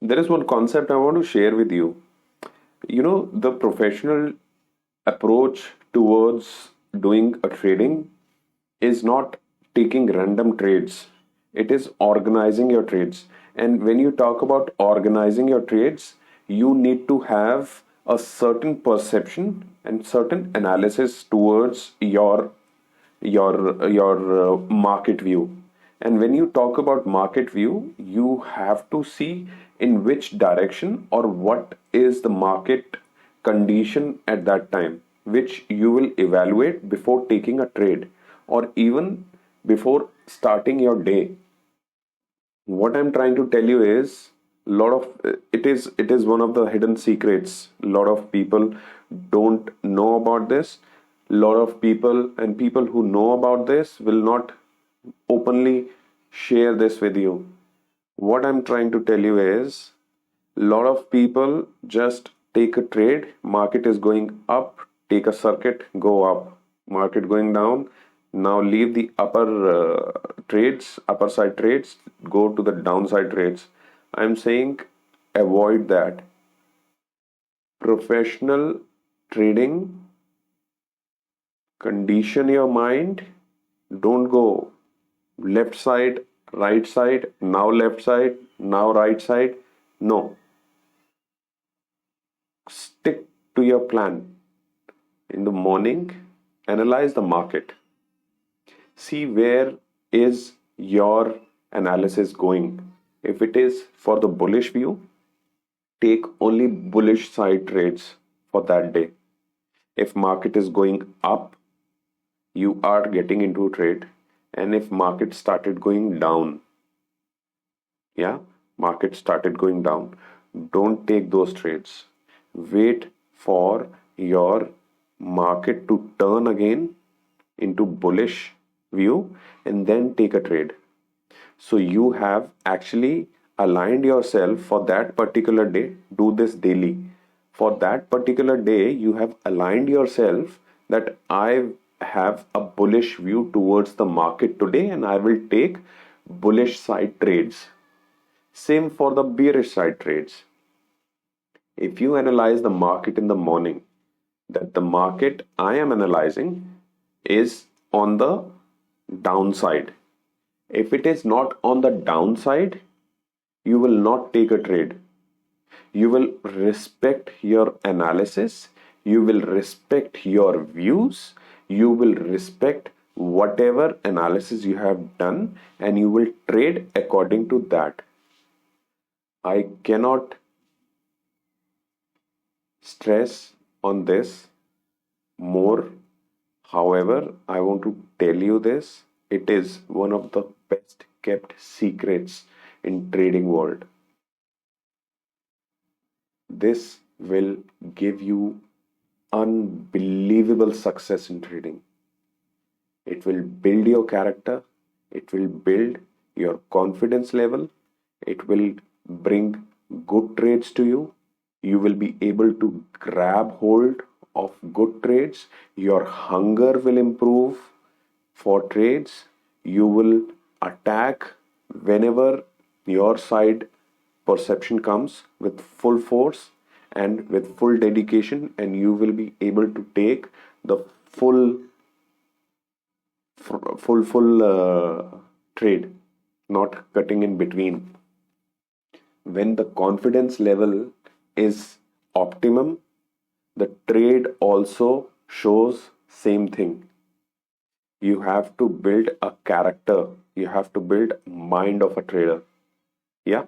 There is one concept I want to share with you. The professional approach towards doing a trading is not taking random trades, it is organizing your trades. And when you talk about organizing your trades, you need to have a certain perception and certain analysis towards your market view. And when you talk about market view, you have to see in which direction or what is the market condition at that time, which you will evaluate before taking a trade or even before starting your day. What I'm trying to tell you is lot of it is one of the hidden secrets. A lot of people don't know about this. Lot of people, and people who know about this will not openly share this with you. What I'm trying to tell you is lot of people just take a trade, market is going up, take a circuit, go up, market going down, now leave the upper side trades, go to the downside trades. I'm saying avoid that. Professional trading, condition your mind, don't go left side, right side, now left side, now right side. No, stick to your plan. In the morning, analyze the market. See where is your analysis going. If it is for the bullish view, take only bullish side trades for that day. If market is going up, you are getting into a trade. And if market started going down, market started going down, don't take those trades. Wait for your market to turn again into bullish view and then take a trade. So you have actually aligned yourself for that particular day. Do this daily. For that particular day, you have aligned yourself that I have a bullish view towards the market today and I will take bullish side trades. Same for the bearish side trades. If you analyze the market in the morning, that the market I am analyzing is on the downside. If it is not on the downside, you will not take a trade. You will respect your analysis, you will respect your views, you will respect whatever analysis you have done, and you will trade according to that. I cannot stress on this more. However, I want to tell you this. It is one of the best kept secrets in trading world. This will give you unbelievable success in trading. It will build your character. It will build your confidence level. It will bring good trades to you. You will be able to grab hold of good trades. Your hunger will improve for trades. You will attack whenever your side perception comes with full force and with full dedication, and you will be able to take the full trade, not cutting in between. When the confidence level is optimum, the trade also shows same thing. You have to build a character. You have to build mind of a trader. Yeah.